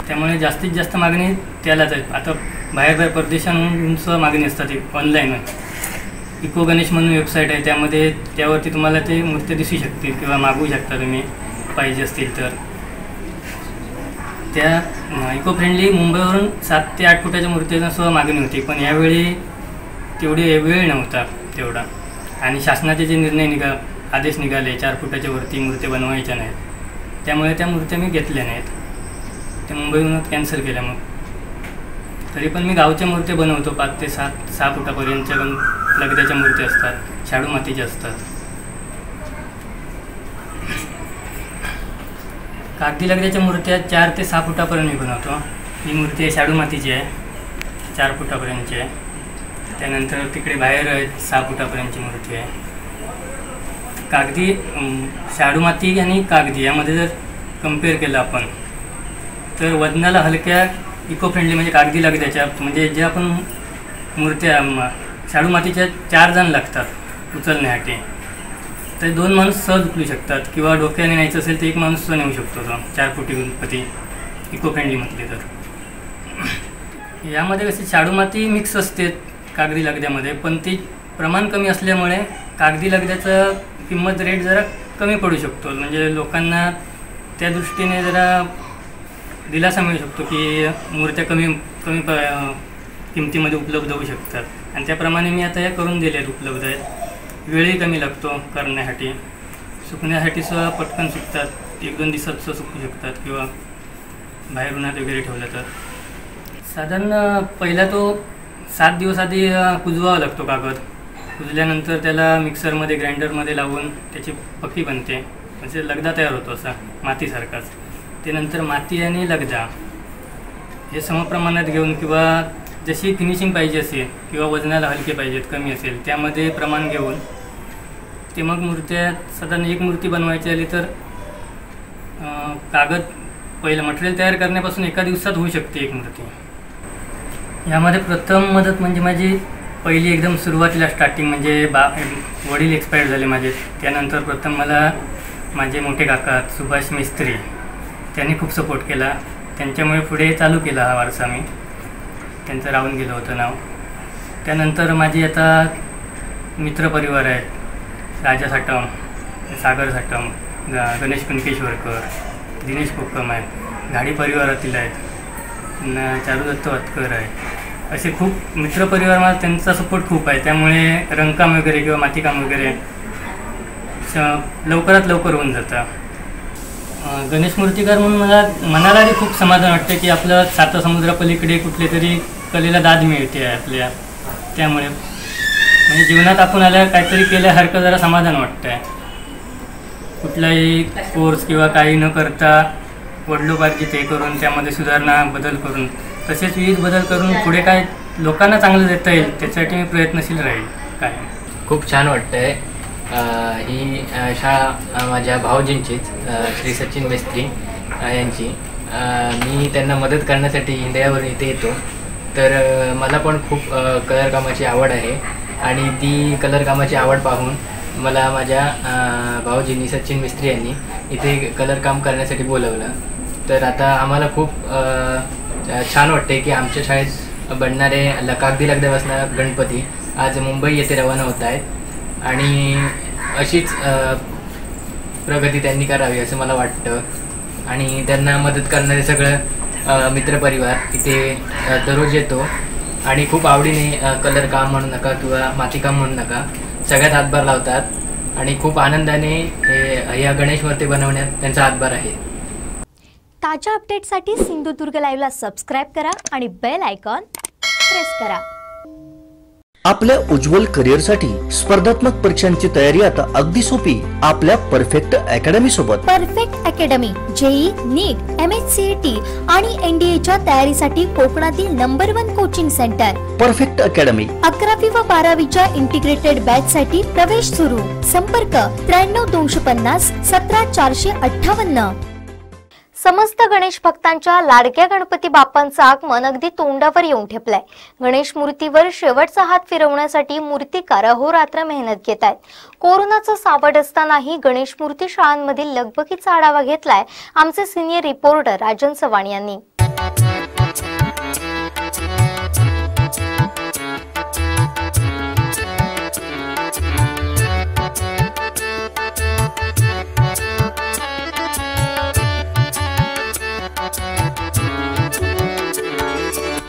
त्यामुळे जास्तीत जास्त मागणी त्यालाच आहे. आता बाहेर परदेशांहून मागणी असतात ऑनलाईन. इको गणेश म्हणून वेबसाईट आहे, त्यावरती तुम्हाला ते मूर्ती दिसू शकतील किंवा मागवू शकता तुम्ही पाहिजे असतील तर. त्या इको फ्रेंडली मुंबईवरून 7 ते 8 फुटाच्या मूर्तींना मागणी होती, पण यावेळी तेवढी वेळ नव्हता तेवढा. आणि शासनाचे जे आदेश निघाले 4 फुटाच्या वरती मूर्त्या बनवायच्या नाहीत, त्यामुळे त्या मूर्त्या मी घेतल्या नाहीत. त्या मुंबईहूनच कॅन्सल केल्या. मग तरी पण मी गावच्या मूर्त्या बनवतो. 5 ते 6 फुटापर्यंतच्या लगद्याच्या मूर्त्या असतात, शाडू मातीच्या असतात. कागदी लगद्याच्या मूर्त्या 4 ते 6 फुटापर्यंत मी बनवतो. ही मूर्ती शाडू मातीची आहे, 4 फुटापर्यंतची आहे. त्यानंतर तिकडे बाहेर 6 फुटापर्यंतची मूर्ती आहे. कागदी शाडू माती आणि कागदी यामध्ये जर कम्पेअर केलं आपण तर वजनाला हलक्या इको फ्रेंडली म्हणजे कागदी लगद्याच्या, म्हणजे ज्या आपण मूर्त्या शाडू मातीच्या 4 जण लागतात उचलण्यासाठी, तर 2 माणूस सहज उचलू शकतात. किंवा डोक्याने न्यायचं असेल तर 1 माणूस नेऊ शकतो तो 4 फुटी गणपती इको फ्रेंडली म्हटली तर. यामध्ये कशी शाडू माती मिक्स असते कागदी लगद्यामध्ये, पण ती प्रमाण कमी असल्यामुळे कागदी लगद्याचं किंमत रेट जरा कमी पडू शकतो. म्हणजे लोकांना त्या दृष्टीने जरा दिलासा मिळू शकतो की मूर्त्या कमी किमतीमध्ये उपलब्ध होऊ शकतात. आणि त्याप्रमाणे मी आता या करून दिल्या आहेत, उपलब्ध आहेत. वेळही कमी लागतो करण्यासाठी. सुकण्यासाठी सुद्धा पटकन सुकतात, 1-2 दिवसात सुद्धा सुकू शकतात किंवा बाहेर उन्हात वगैरे ठेवलं तर. साधारण पहिला तो 7 दिवस आधी कुजवावा लागतो कागद. कुजल्यानंतर त्याला मिक्सरमध्ये ग्राइंडरमध्ये लावून त्याची पक्की बनते, म्हणजे लगदा तयार होतो असा मातीसारखाच. ते नंतर माती आणि लगदा हे समप्रमाणात घेऊन किंवा जशी फिनिशिंग पाहिजे असेल किंवा वजनाला हलके पाहिजेत, कमी असेल, त्यामध्ये प्रमाण घेऊन ते मग मूर्त्या साधारण 1 मूर्ती बनवायची आली तर कागद पहिलं मटेरियल तयार करण्यापासून 1 दिवसात होऊ शकते 1 मूर्ती. यामध्ये प्रथम मदत म्हणजे माझी पहिली एकदम सुरुवातीला स्टार्टिंग म्हणजे वडील एक्सपायर झाले माझे. त्यानंतर प्रथम मला माझे मोठे काका सुभाष मिस्त्री त्यांनी खूप सपोर्ट केला. त्यांच्यामुळे पुढे चालू केला हा वारसा मी. त्यांचं राहून गेलं होतं नाव. त्यानंतर माझी आता मित्रपरिवार आहेत, राजा साटम, सागर साटम, गणेश कुणकेश्वरकर, दिनेश कोकम आहेत, गाडी परिवारातील आहेत, पुन्हा चारुदत्त वातकर आहे. असे खूप मित्रपरिवार मला त्यांचा सपोर्ट खूप आहे. त्यामुळे रंगकाम वगैरे किंवा मातीकाम वगैरे लवकरात लवकर होऊन जातं. गणेश मूर्तिकार म्हणून मला मनालाही खूप समाधान वाटतं की आपलं 7 समुद्रापलीकडे कुठले तरी कलेला दाद मिळते आहे आपल्या. त्यामुळे म्हणजे जीवनात आपण आल्या काहीतरी केल्यासारखं जरा समाधान वाटतंय. कुठलाही कोर्स किंवा काही न करता वडिलोपार्जित हे करून त्यामध्ये सुधारणा बदल करून तसेच विविध बदल करून पुढे काय लोकांना चांगलं देता येईल त्यासाठी मी प्रयत्नशील राहील. काय खूप छान वाटतंय. ही शाळा माझ्या भाऊजींचीच श्री सचिन मेस्त्री यांची. मी त्यांना मदत करण्यासाठी इंडियावरून इथे येतो. तर मला पण खूप कलर कामाची आवड आहे आणि ती कलर कामाची आवड पाहून मला माझ्या भाऊजींनी सचिन मिस्त्री यांनी इथे कलर काम करण्यासाठी बोलवलं. तर आता आम्हाला खूप छान वाटते की आमच्या शाळेत बनणारे कागदी लगद्यापासून गणपती आज मुंबई येथे रवाना होत आहेत आणि अशीच प्रगती त्यांनी करावी असं मला वाटतं. आणि त्यांना मदत करणारे सगळं मित्रपरिवार इथे दररोज येतो आणि खूप आवडीने कलर काम म्हणू नका किंवा मातीकाम म्हणू नका सगळ्यात हातभार लावतात आणि खूप आनंदाने या गणेश मूर्ती बनवण्यात त्यांचा हातभार आहे. ताज्या अपडेटसाठी सिंधुदुर्ग लाईव्हला सबस्क्राईब करा आणि बेल आयकॉन प्रेस करा. आपल्या उज्ज्वल करिअरसाठी स्पर्धात्मक परीक्षांची तयारी आता अगदी सोपी आपल्या परफेक्ट अकॅडमी सोबत. Perfect academy JEE, NEET, MHCET आणि NDAच्या तयारीसाठी कोकणातील number 1 coaching centre. Perfect academy 11वी व 12वीच्या इंटिग्रेटेड बॅच साठी प्रवेश सुरू. संपर्क 93 250 17 458. समस्त गणेश भक्तांच्या लाडक्या गणपती बाप्पांचं आगमन अगदी तोंडावर येऊन ठेपलंय. गणेश मूर्तीवर शेवटचा हात फिरवण्यासाठी मूर्तिकार अहोरात्र मेहनत घेत आहेत. कोरोनाचं सावट असतानाही गणेश मूर्ती शाळांमधील लगबगीचा आढावा घेतलाय आमचे सिनियर रिपोर्टर राजन चव्हाण यांनी.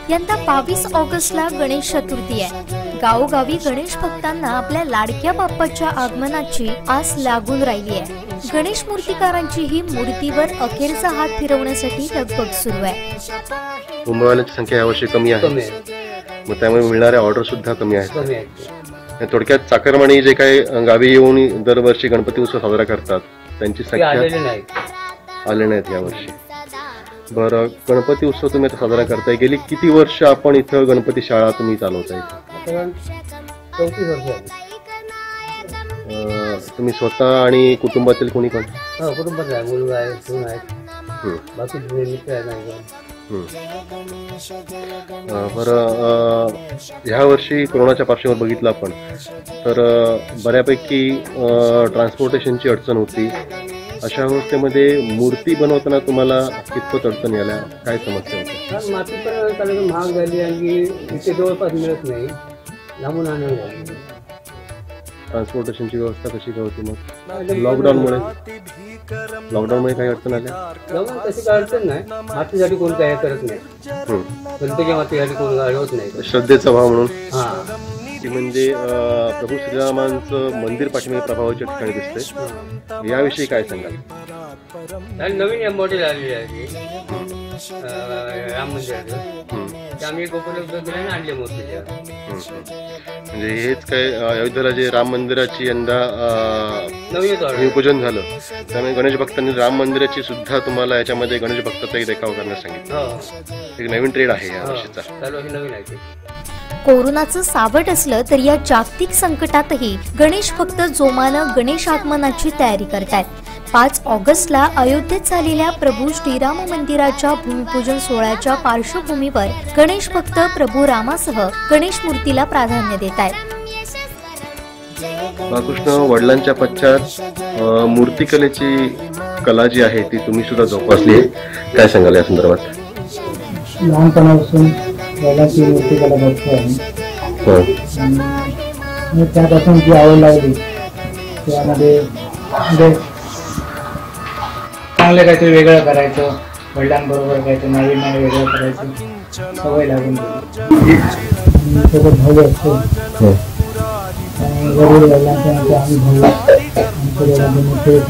यंदा 22 ऑगस्टला गणेश चतुर्थी आहे. गावोगावी गणेश भक्तांना आपल्या लाडक्या बाप्पाच्या आगमनाची आस लागून राहिली आहे. गणेश मूर्तिकारांची ही मूर्तीवर अखेरचा हात फिरवण्यासाठी लगबग सुरू आहे. मुंबईवाल्यांची संख्या यावर्षी कमी आहे, मग त्यामुळे मिळणाऱ्या ऑर्डर सुद्धा कमी आहेत. थोडक्यात चाकरमानी जे काही गावी येऊन दरवर्षी गणपती उत्सव साजरा करतात त्यांची संख्या आले नाहीत यावर्षी. बरं, गणपती उत्सव तुम्ही आता साजरा करताय, गेली किती वर्ष आपण इथं गणपती शाळा तुम्ही चालवताय? 34 वर्ष. तुम्ही स्वतः आणि कुटुंबातील कोणी कोण? कुटुंबात आहे, मुलगा आहे, सून आहे, बाकी मित्र आहे. बरं, ह्या वर्षी कोरोनाच्या पार्श्वभूमीवर बघितलं आपण तर बऱ्यापैकी ट्रान्सपोर्टेशनची अडचण होती. अशा अवस्थेमध्ये मूर्ती बनवताना तुम्हाला कितपत अडचण आल्या, काय समस्या होती? माती पण महाग झाली आणि इथे जवळपास मिळत नाही, लांबून आणायला लागली. ट्रान्सपोर्टेशनची व्यवस्था कशी काय होती मग? लॉकडाऊनमुळे काही अडचण आल्या? लॉकडाऊन तशी काय अडचण नाही, मातीसाठी कोण काय करत नाही, गणपतीच्या मातीसाठी कोण अडवत नाही. श्रद्धेचा भाव म्हणून ती म्हणजे प्रभू श्रीरामांचं मंदिर पाठीमागे प्रभावाच्या ठिकाणी दिसतंय, याविषयी काय सांगाल? नवीन मॉडेल आलेली आहे राम मंदिराचं, आम्ही गोकुळ आणले मूर्ती. म्हणजे हेच काय अयोध्येला जे राम मंदिराची यंदा भूमिपूजन झालं त्यामुळे गणेश भक्तांनी राम मंदिराची सुद्धा तुम्हाला याच्यामध्ये गणेश भक्ताचा एक देखाव करण्यास सांगितलं. एक नवीन ट्रेड आहे या वर्षीचा. नवीन आहे. कोरोनाचं सावट असलं तर या जागतिक संकटातही गणेश भक्त जोमानं गणेश आगमनाची तयारी करतायत. 5 ऑगस्टला अयोध्येत झालेल्या प्रभू श्रीराम मंदिराच्या भूमिपूजन सोहळ्याच्या पार्श्वभूमीवर गणेश भक्त प्रभू रामासह गणेश मूर्तीला प्राधान्य देत आहेत. बाळकृष्ण, वडिलांच्या पश्चात मूर्तिकलेची कला जी आहे ती तुम्ही सुद्धा जोपासली, काय सांगाल या संदर्भात? लहानपणापासून वडिलांची मूर्तिकला बघतो आणि त्यापासून जी आवड लागली त्यामध्ये चांगलं काहीतरी वेगळं करायचं, वडिलांबरोबर काहीतरी नवीन नवीन वेगळं करायचं सवय लागून गेली. सोबत भाऊ असतो आणि वडील वडिलांच्या आम्ही भाऊ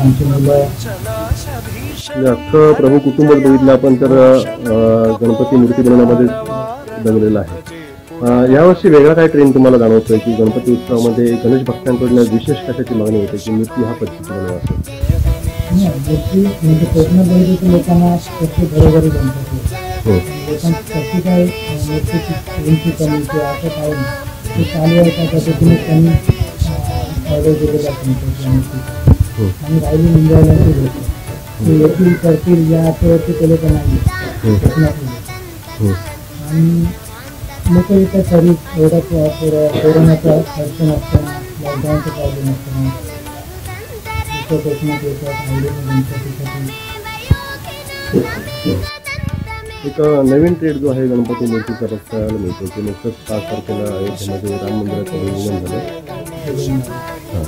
आमची मुलं अख्खं प्रभू कुटुंब बघितलं आपण तर गणपती मूर्ती बनवण्यामध्ये जमलेलं आहे. यावर्षी वेगळा काय ट्रेंड तुम्हाला जाणवतोय की गणपती उत्सवामध्ये गणेश भक्तांकडून विशेष कशाची मागणी होते की मूर्ती ह्या पद्धतीची बनवा असं? म्हणजे कोकणात लोकांना कशी घरोघरी गणपती लोकांची काय मूर्तीची उंची कमी किंवा असं काय नाही ते चालू आहे त्या पद्धतीने त्यांनी ऑर्डर दिलेला आणि राहिली मुंबईला ते येतील करतील या अर्थावरती ते लोक नाही कोकणातले आणि लोक येतात तरी एवढा कोरोनाचा अडचण असताना लॉकडाऊनचा प्रॉब्लेम असताना लोक कोकणात येतात राहिली गणपतीसाठी. एक नवीन ट्रेड जो आहे गणपती मूर्तीचा बघायला मिळतो की नुकतंच 5 तारखेला अयोध्येमध्ये राम मंदिराचं भूमिपूजन झालं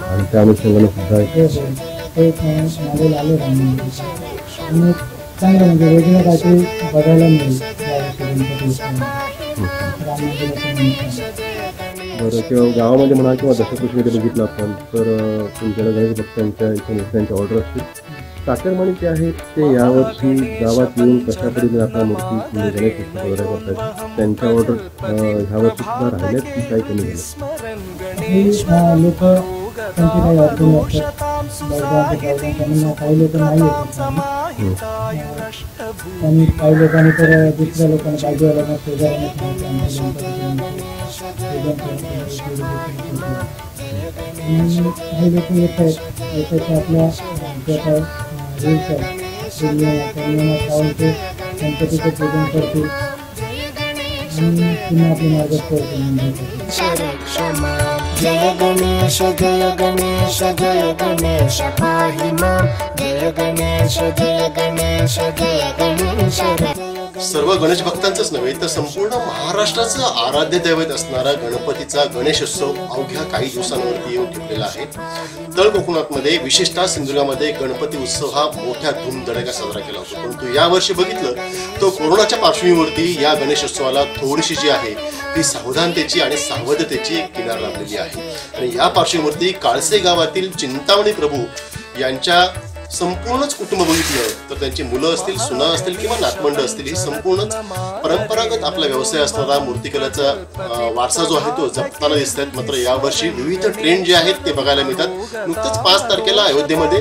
आणि त्या अनुषंगाने सुद्धा एक मॉडेल आले राम मंदिर आणि चांगलं म्हणजे वेगळं काहीतरी बघायला मिळेल राम मंदिराचं. बरं किंवा गावामध्ये म्हणा किंवा दशकृषीमध्ये बघितलं आपण तर तुमच्याकडे गणेश भक्तांच्या इथे मूर्त्यांच्या ऑर्डर असतील. चाकरमानी जे आहेत ते यावर्षी गावात येऊन कशा पद्धतीने आपल्या मूर्ती म्हणजे गणेश उत्सव साजरा करतात त्यांच्या ऑर्डर ह्यावर्षी सुद्धा राहिल्यात की काही कमी झालं? लोक त्यांची काही अडचणी असतात त्यांना काही लोक नाही येतात आणि काही लोकांनी तर दुसऱ्या लोकांना बाजूवाल्यांना शेजाऱ्यांना काही लोक येत आहेत आपल्या ज्या काय रूल्स आहेत त्या नियमात पाहून ते गणपतीचं पूजन करतील आणि पुन्हा आपले मार्ग जय गणेश जय गणेश जय गणेश पाहि मां जय गणेश जय गणेश जय गणेश. सर्व गणेश भक्तांचंच नव्हे तर संपूर्ण महाराष्ट्राचं आराध्य दैवत असणारा गणपतीचा गणेशोत्सव अवघ्या काही दिवसांवरती येऊन ठेवलेला आहे. तळ कोकणामध्ये विशेषतः सिंधुदुर्गामध्ये गणपती उत्सव हा मोठ्या धूमधडाक्यात साजरा केला होता. परंतु यावर्षी बघितलं तर कोरोनाच्या पार्श्वभूमीवरती या गणेशोत्सवाला थोडीशी जी आहे ती सावधानतेची आणि सावधतेची एक किनार लाभलेली आहे. आणि या पार्श्वभूमीवरती काळसे गावातील चिंतामणी प्रभू यांच्या संपूर्णच कुटुंब बघितलं तर त्यांची मुलं असतील, सुना असतील किंवा नातवंड असतील, ही संपूर्णच परंपरागत आपला व्यवसाय असणारा मूर्तिकलेचा वारसा जो आहे तो जपताना दिसत आहेत. मात्र यावर्षी विविध ट्रेंड जे आहेत ते बघायला मिळतात. नुकतंच 5 तारखेला अयोध्येमध्ये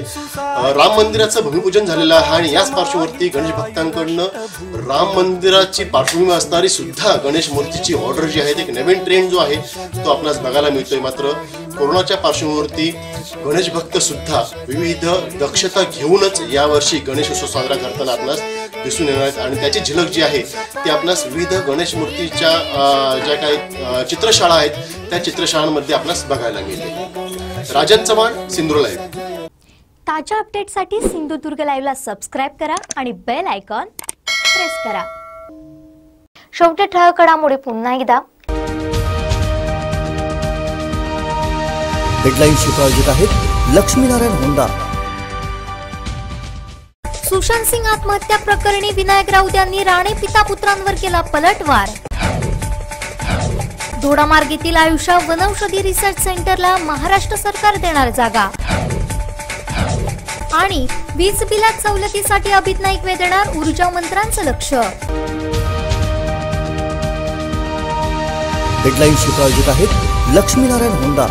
राम मंदिराचं भूमिपूजन झालेलं आहे आणि याच पार्श्वभूमीवरती गणेश भक्तांकडनं राम मंदिराची पार्श्वभूमी असणारी सुद्धा गणेश मूर्तीची ऑर्डर जी आहे एक नवीन ट्रेंड जो आहे तो आपल्याला बघायला मिळतोय. मात्र कोरोनाच्या पार्श्वभूमीवरती गणेश भक्त सुद्धा विविध दक्षता घेऊनच यावर्षी गणेशोत्सव साजरा करताना आपणास दिसून येणार आहेत आणि त्याची झलक जी आहे ती आपणास विविध गणेश मूर्तीच्या ज्या काही चित्रशाळा आहेत त्या चित्रशाळांमध्ये आपणास बघायला मिळते. राजन चव्हाण, सिंधुदुर्ग लाईव्ह. ताज्या अपडेटसाठी सिंधुदुर्ग लाईव्हला सबस्क्राईब करा आणि बेल आयकॉन प्रेस करा. शेवटी ठळक घडामोडी पुन्हा एकदा. हेडलाईन्सची प्रायोजक आहेत लक्ष्मीनारायण होंडा. सुशांत सिंग आत्महत्या प्रकरणी विनायक राऊत यांनी राणे पिता पुत्रांवर केला पलटवार. दोडामार्गेतील आयुष्य वनौषधी रिसर्च सेंटरला महाराष्ट्र सरकार देणार जागा. आणि वीज बिलात सवलतीसाठी अभित नाईक देणार ऊर्जा मंत्र्यांचं लक्ष. हेडलाईन्सची प्रायोजक आहेत लक्ष्मीनारायण होंडा.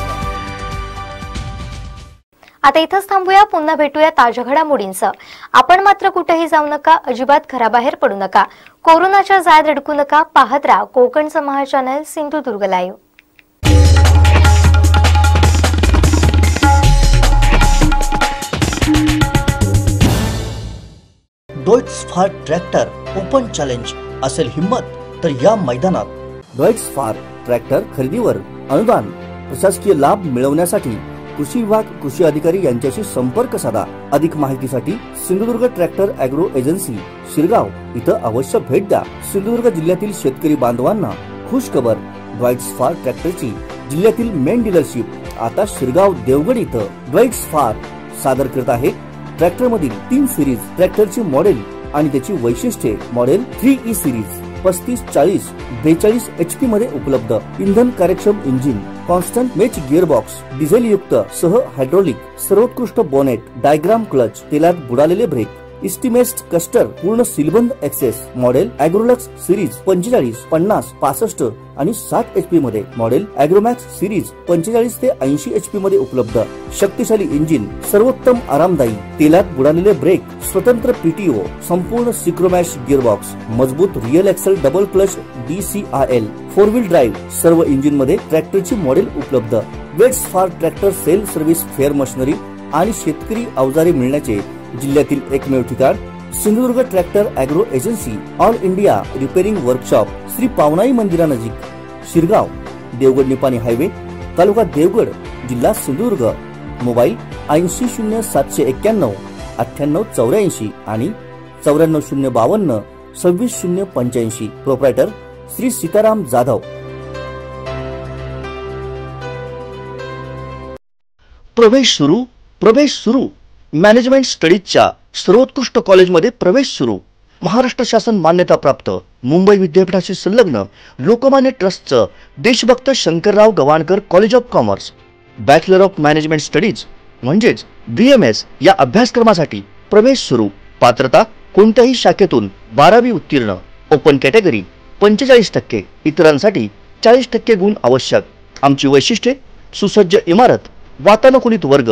आता इथंच थांबूया. पुन्हा भेटूया ताज्या घडामोडींसह. आपण मात्र कुठेही जाऊ नका, अजिबात घराबाहेर पडू नका, कोरोनाच्या जाळ्यात अडकू नका. पाहत राहा कोकणचं महा channel Sindhudurg live. Deutz Fahr tractor open challenge असेल हिम्मत तर या मैदानात. डॉइट्सफार ट्रॅक्टर खरेदीवर अनुदान, प्रशासकीय लाभ मिळवण्यासाठी कृषी विभाग, कृषी अधिकारी यांच्याशी संपर्क साधा. अधिक माहितीसाठी Sindhudurg tractor agro agency Shirgaon इथं अवश्य भेट द्या. सिंधुदुर्ग जिल्ह्यातील शेतकरी बांधवांना खुश खबर, डॉइट्सफार ट्रॅक्टरची जिल्ह्यातील मेन डीलरशिप आता शिरगाव देवगड इथं. डॉइट्सफार सादर करत आहे ट्रॅक्टर मधील 3 सिरीज ट्रॅक्टरची मॉडेल आणि त्याची वैशिष्ट्ये. मॉडेल 3E सिरीज 3540 42 HP मध्ये उपलब्ध. इंधन कार्यक्षम engine, constant match gearbox, diesel युक्त सह हायड्रोलिक, सर्वोत्कृष्ट बोनेट, डायग्राम क्लच, तेलात बुडालेले ब्रेक, इस्टिमेस्ट कस्टर पूर्ण सीलबंद एक्सेस मॉडेल ॲग्रोलक्स सिरीज 45, 50, 65 आणि 60 HP मध्ये, मॉडेल ॲग्रोमॅक्स सिरीज 45 ते 80 HP मध्ये उपलब्ध. शक्तिशाली इंजिन, सर्वोत्तम आरामदायी, तेलात बुडालेले ब्रेक, स्वतंत्र PTO, संपूर्ण सिक्रोमॅश गिअरबॉक्स, मजबूत real axle double clutch DCIL, 4 wheel drive, सर्व इंजिन मध्ये ट्रॅक्टरची मॉडेल उपलब्ध. Waits for tractor sale service, fair machinery आणि शेतकरी अवजारे मिळण्याचे जिल्ह्यातील एकमेव ठिकाण Sindhudurg tractor agro agency, all India repairing workshop, Shri Pavanai मंदिरानजीक, शिरगाव, देवगड निपाणी हायवे, तालुका देवगड, जिल्हा सिंधुदुर्ग. मोबाईल 800791 9884 आणि 94052 26085. प्रोप्रायटर श्री सीताराम जाधव. प्रवेश सुरू. मॅनेजमेंट स्टडीजच्या सर्वोत्कृष्ट कॉलेजमध्ये प्रवेश सुरू. महाराष्ट्र शासन मान्यता प्राप्त, मुंबई विद्यापीठाशी संलग्न, लोकमान्य ट्रस्टचं Deshbhakt Shankarrao Gavankar college of commerce. Bachelor of management studies म्हणजेच BMS या अभ्यासक्रमासाठी प्रवेश सुरू. पात्रता कोणत्याही शाखेतून 12वी उत्तीर्ण. ओपन कॅटेगरी 45%, इतरांसाठी 40% गुण आवश्यक. आमची वैशिष्ट्ये: सुसज्ज इमारत, वातानुकूलित वर्ग,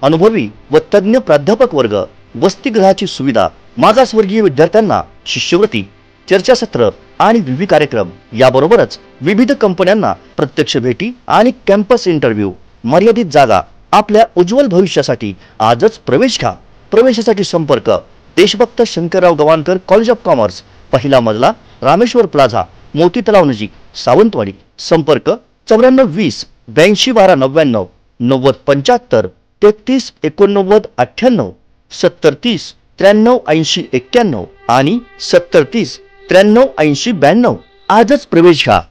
अनुभवी व तज्ञ प्राध्यापक वर्ग, वसतिगृहाची सुविधा, मागासवर्गीय विद्यार्थ्यांना शिष्यवृत्ती, चर्चासत्र आणि विविध कार्यक्रम, याबरोबरच विविध कंपन्यांना प्रत्यक्ष भेटी आणि कॅम्पस इंटरव्ह्यू. मर्यादित जागा. आपल्या उज्ज्वल भविष्यासाठी आजच प्रवेश घ्या. प्रवेशासाठी संपर्क Deshbhakt Shankarrao Gavankar college of commerce, पहिला मजला, रामेश्वर प्लाझा, मोती तलाव नजीक, सावंतवाडी. संपर्क 9420 821299 9075 33 89 98 7030 93 80 91 आणि 7030 93 80 92. आजच प्रवेश घ्या.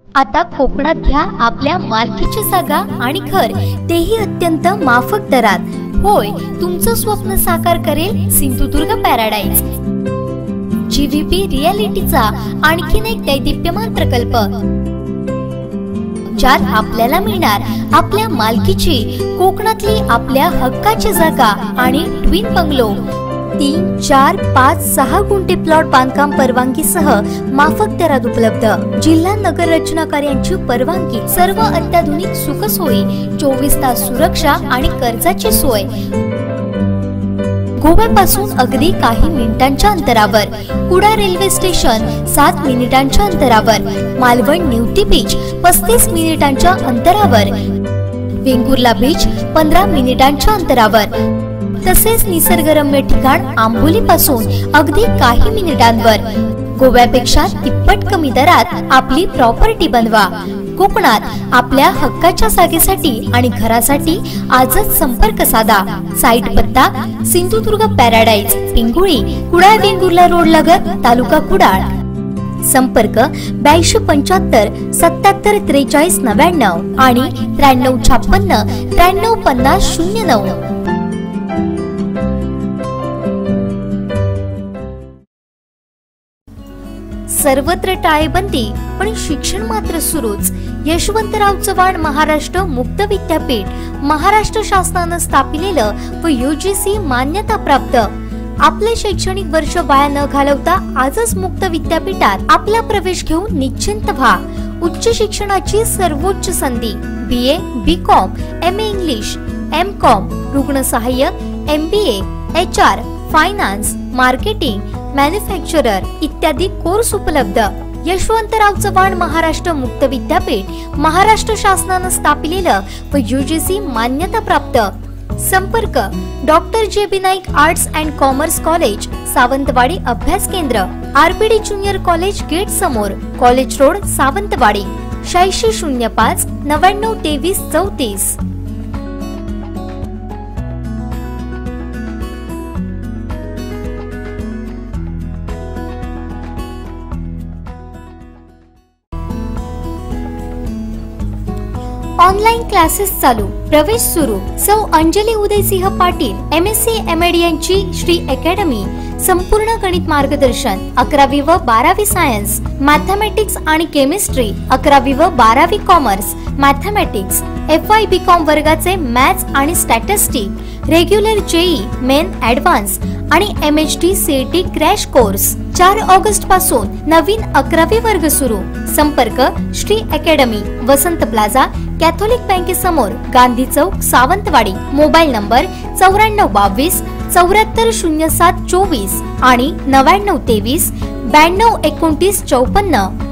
आता कोकणात घ्या आपल्या मालकीची जागा आणि घर, तेही अत्यंत माफक दरात. होय, तुमचं स्वप्न साकार करेल सिंधुदुर्ग पॅराडाईज. GVP रिअलिटीचा आणखीन एक दैदिप्यमान प्रकल्प, ज्यात आपल्याला मिळणार आपल्या मालकीची कोकणातली आपल्या हक्काची जागा आणि ट्विन बंगलो. 3, 4, 5, 6 गुंठे प्लॉट बांधकाम परवानगीसह माफक दरात उपलब्ध. जिल्हा नगर रचना कार्यांची परवानगी, सर्व अत्याधुनिक सुखसोयी, 24 तास सुरक्षा आणि कर्जाची सोय. गोव्यापासून अगदी काही मिनिटांच्या अंतरावर. कुडा रेल्वे स्टेशन 7 मिनिटांच्या अंतरावर. मालवण निवती बीच 35 मिनिटांच्या अंतरावर. वेंगुर्ला बीच 15 मिनिटांच्या अंतरावर. तसेच निसर्गरम्य ठिकाण आंबोली पासून अगदी काही मिनिटांवर. गोव्यापेक्षा तिप्पट कमी दरात आपली प्रॉपर्टी बनवा. कोकणात आपल्या हक्काच्या जागेसाठी आणि घरासाठी आजच संपर्क साधा. साईट पत्ता सिंधुदुर्ग पॅराडाईज, पिंगुळी, कुडाळ वेंगुर्ला रोड लगत, तालुका कुडाळ. संपर्क 8275 77 43 99 आणि 9356 93 50 09. सर्वत्र टाळेबंदी, पण शिक्षण मात्र सुरूच. यशवंतराव चव्हाण महाराष्ट्र मुक्त विद्यापीठ, महाराष्ट्र शासनानं स्थापिलेलं व UGC मान्यता प्राप्त. आपले शैक्षणिक वर्ष वाया न घालवता आजच मुक्त विद्यापीठात आपला प्रवेश घेऊन निश्चिंत व्हा. उच्च शिक्षणाची सर्वोच्च संधी. BA, BCom, MA English, MCom, रुग्णसहाय्यक, MBA, HR, finance, marketing, manufacturer इत्यादी कोर्स उपलब्ध. यशवंतराव चव्हाण महाराष्ट्र मुक्त विद्यापीठ, महाराष्ट्र शासनानं स्थापिलेलं व UGC मान्यता प्राप्त. संपर्क doctor JB Naik arts and commerce college, Sawantwadi अभ्यास केंद्र, RPD ज्युनियर कॉलेज गेट समोर, college road, Sawantwadi. 8605 99 23 34. Online classes चालू, प्रवेश सुरू. सौ अंजली उदयसिंह पाटील MSc MAD यांची श्री अकॅडमी. संपूर्ण गणित मार्गदर्शन. 11वी व 12वी सायन्स, मॅथमॅटिक्स आणि केमिस्ट्री. 11वी व 12वी कॉमर्स, मॅथमॅटिक्स. FY BCom वर्गाचे मॅथ्स आणि statistic. Regular JEE main advance आणि MHD CET crash course. 4 August पासून नवीन 11वी वर्ग सुरू. संपर्क श्री अकॅडमी, वसंत प्लाझा, कॅथोलिक बँकेसमोर, गांधी चौक, सावंतवाडी. मोबाईल नंबर 9422 740724 आणि 9923 9229 54.